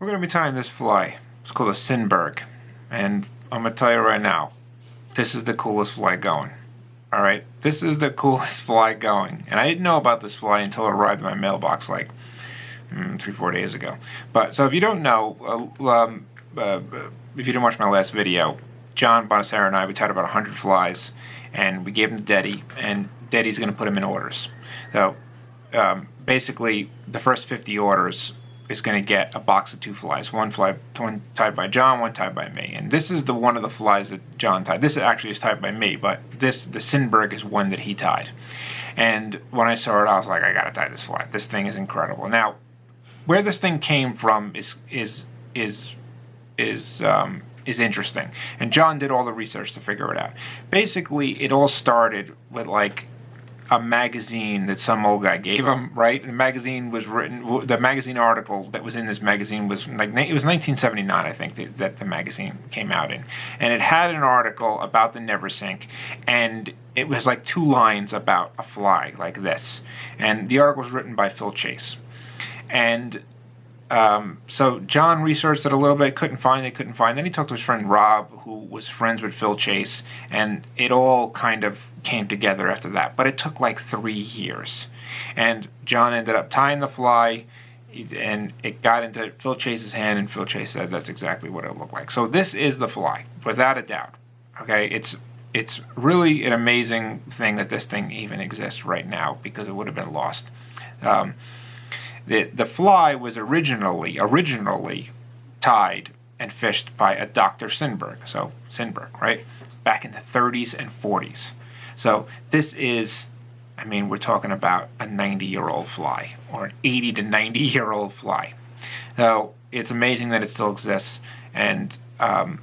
We're going to be tying this fly. It's called a Cinberg. And I'm going to tell you right now, this is the coolest fly going. Alright, this is the coolest fly going. And I didn't know about this fly until it arrived in my mailbox like 3-4 days ago. But so if you don't know, if you didn't watch my last video, John Bonasera and I, we tied about 100 flies, and we gave them to Daddy, and Daddy's going to put them in orders. So basically, the first 50 orders is going to get a box of 2 flies. One tied by John, one tied by me. And this is one of the flies that John tied. This actually is tied by me, but the Cinberg is one that he tied. And when I saw it, I was like, I gotta tie this fly. This thing is incredible. Now, where this thing came from is interesting. And John did all the research to figure it out. Basically, it all started with like a magazine that some old guy gave him, right? The magazine was written, the magazine article that was in this magazine was like, it was 1979, I think, that the magazine came out in. And it had an article about the Neversink, and it was like 2 lines about a fly like this. And the article was written by Phil Chase. And so John researched it a little bit, couldn't find it. Then he talked to his friend Rob, who was friends with Phil Chase, and it all kind of came together after that. But it took like 3 years. And John ended up tying the fly, and it got into Phil Chase's hand, and Phil Chase said that's exactly what it looked like. So this is the fly, without a doubt. Okay, it's really an amazing thing that this thing even exists right now, because it would have been lost. The fly was originally tied and fished by a Dr. Cinberg. So Cinberg, right? Back in the 30s and 40s. So this is, I mean, we're talking about a 90-year-old fly, or an 80 to 90-year-old fly. So it's amazing that it still exists. And I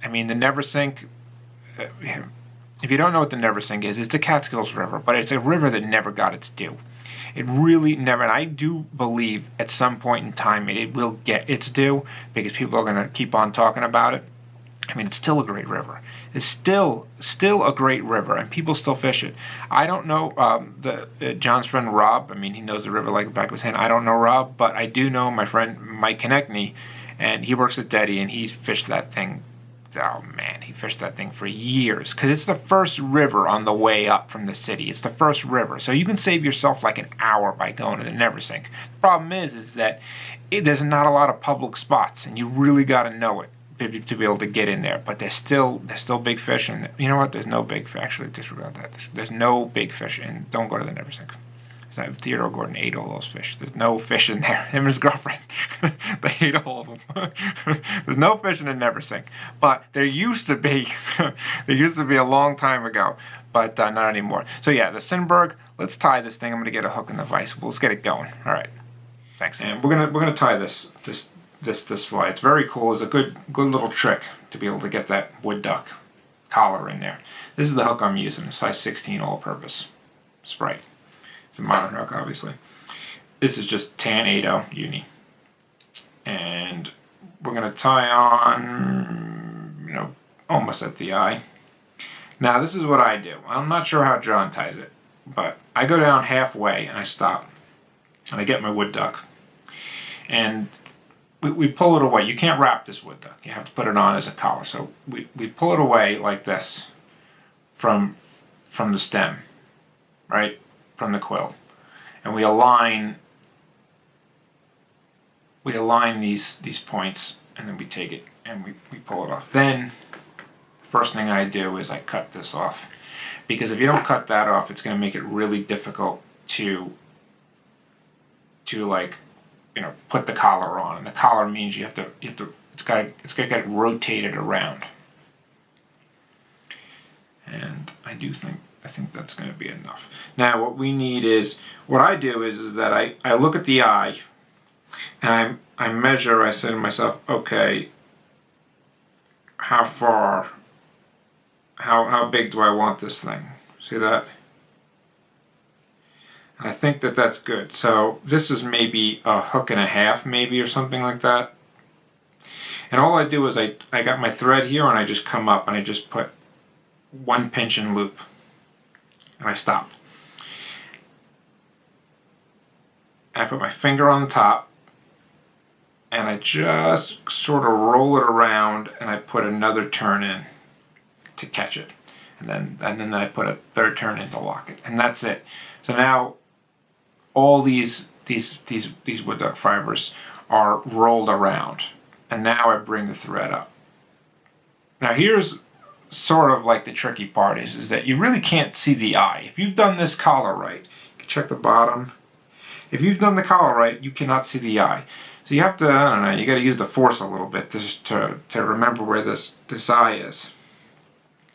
mean, the Neversink, if you don't know what the Neversink is, it's the Catskills River, but it's a river that never got its due. It really never, and I do believe at some point in time it will get its due, because people are going to keep on talking about it. I mean, it's still a great river. It's still a great river, and people still fish it. I don't know John's friend Rob. I mean, he knows the river like the back of his hand. I don't know Rob, but I do know my friend Mike Konechny, and he works at Daddy, and he's fished that thing. Oh man, he fished that thing for years, because it's the first river on the way up from the city. It's the first river, so you can save yourself like an hour by going to the Neversink. The problem is that there's not a lot of public spots, and you really got to know it to be able to get in there. But there's still big fish, and you know what? There's no big fish. Actually, disregard that. There's no big fish, and don't go to the Neversink. Theodore Gordon ate all those fish. There's no fish in there. Him and his girlfriend, they ate all of them. There's no fish in the Neversink. But there used to be. There used to be a long time ago, but not anymore. So yeah, the Cinberg. Let's tie this thing. I'm gonna get a hook in the vise. Let's get it going. All right. Thanks. And we're gonna tie this fly. It's very cool. It's a good little trick to be able to get that wood duck collar in there. This is the hook I'm using. A size 16 all-purpose Sprite. It's a modern hook, obviously. This is just tan 8-0 uni. And we're going to tie on, almost at the eye. Now, this is what I do. I'm not sure how John ties it, but I go down halfway and I stop. And I get my wood duck. And we pull it away. You can't wrap this wood duck. You have to put it on as a collar. So we pull it away like this from the stem, right? From the quill, and we align these points, and then we take it and we pull it off. Then first thing I do is I cut this off, because if you don't cut that off, it's going to make it really difficult to like put the collar on. And the collar means you have to it's got to get rotated around. And I think that's going to be enough. Now what we need is, what I do is that I look at the eye, and I measure. I say to myself, okay, how far, how big do I want this thing? See that? And I think that that's good. So this is maybe a hook and a half, maybe, or something like that. And all I do is I got my thread here, and I just come up and I just put one pinch and loop. And I stop. And I put my finger on the top, and and I just sort of roll it around and I put another turn in to catch it. And then I put a third turn in to lock it. And that's it. So now all these wood duck fibers are rolled around. And now I bring the thread up. Now here's sort of like the tricky part is that you really can't see the eye. If you've done this collar right, you can check the bottom. If you've done the collar right, you cannot see the eye. So you have to, I don't know, you got to use the force a little bit just to remember where this eye is.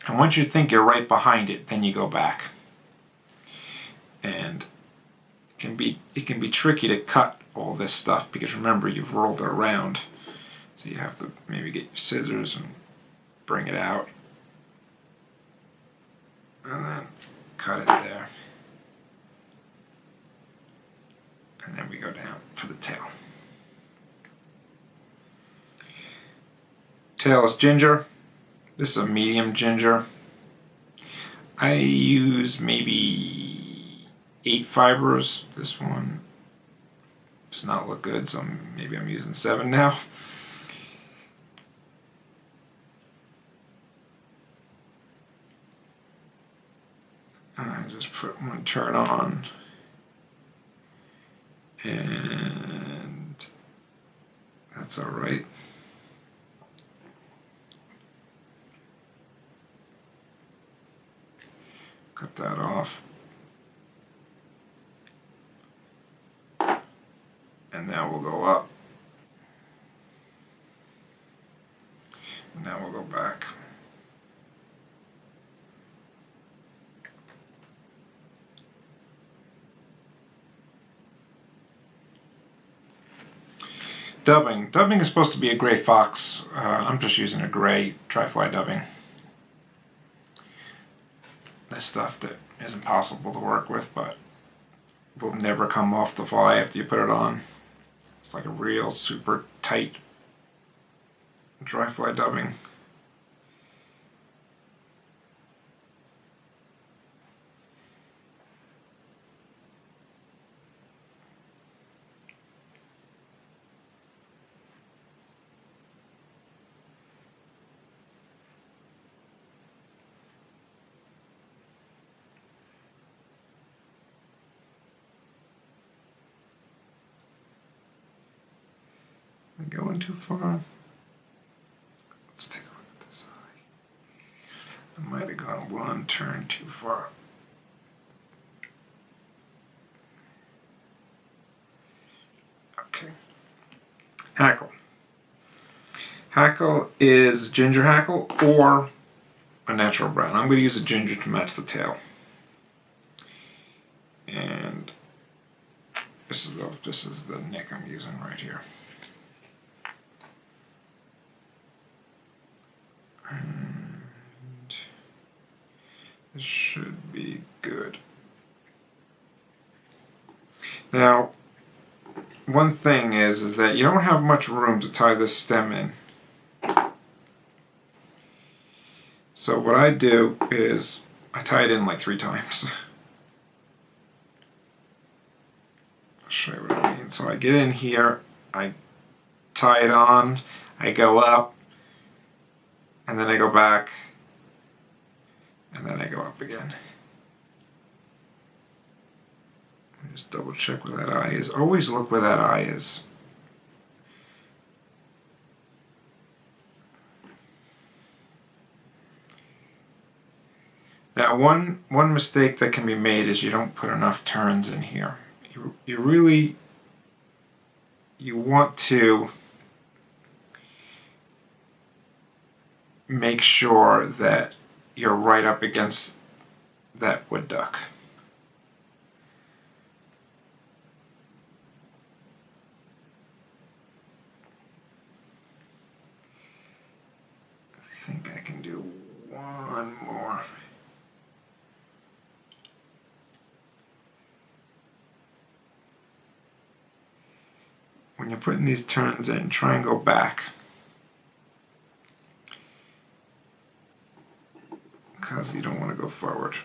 And once you think you're right behind it, then you go back. And it can be tricky to cut all this stuff because remember you've rolled it around. So you have to maybe get your scissors and bring it out. And then cut it there. And then we go down for the tail. Tail is ginger. This is a medium ginger. I use maybe 8 fibers. This one does not look good, so maybe I'm using 7 now. I just put one turn on. And that's all right. Cut that off. And now we'll go up. And now we'll go back. Dubbing. Dubbing is supposed to be a gray fox. I'm just using a gray tri-fly dubbing. This stuff that is impossible to work with, but will never come off the fly after you put it on. It's like a real super tight tri-fly dubbing. Am I going too far? Let's take a look at this eye. I might have gone one turn too far. Okay. Hackle. Hackle is ginger hackle or a natural brown. I'm going to use a ginger to match the tail. And this is the nick I'm using right here. And this should be good. Now, one thing is that you don't have much room to tie this stem in. So what I do is I tie it in like 3 times. I'll show you what I mean. So I get in here, I tie it on, I go up, and then I go back, and then I go up again. Just double check where that eye is. Always look where that eye is. Now one mistake that can be made is you don't put enough turns in here. You want to make sure that you're right up against that wood duck. I think I can do one more. When you're putting these turns in, try and go back. Because you don't want to go forward.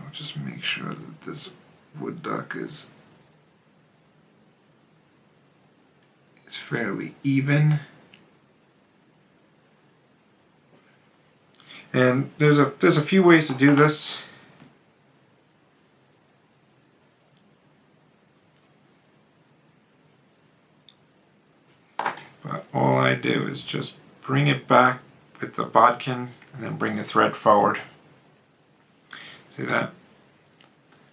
I'll just make sure that this wood duck is fairly even. And there's a few ways to do this. But all I do is just bring it back with the bodkin and then bring the thread forward. See that?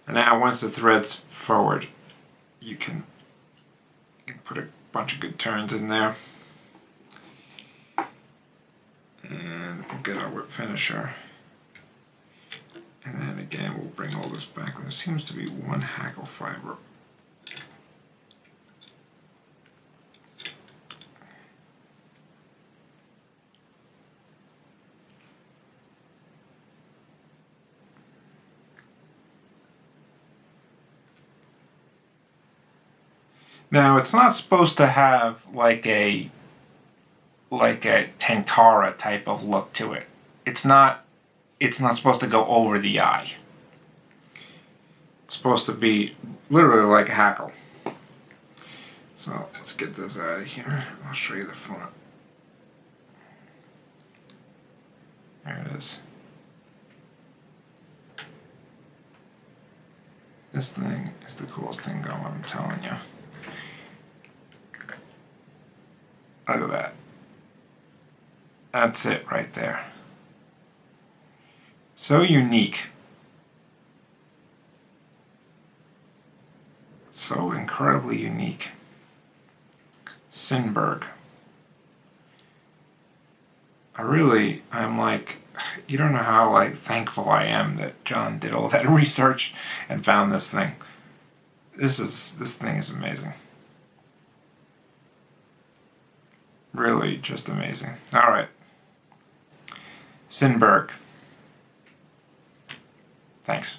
And now once the thread's forward, you can put a bunch of good turns in there. And we'll get our whip finisher. And then again, we'll bring all this back. There seems to be one hackle fiber. Now, it's not supposed to have like a Tenkara type of look to it. It's not supposed to go over the eye. It's supposed to be literally like a hackle. So let's get this out of here. I'll show you the front. There it is. This thing is the coolest thing going, I'm telling you. Look at that. That's it right there. So unique. So incredibly unique. Cinberg. I'm like, you don't know how like thankful I am that John did all that research and found this thing. This thing is amazing. Really just amazing. All right. Cinberg. Thanks.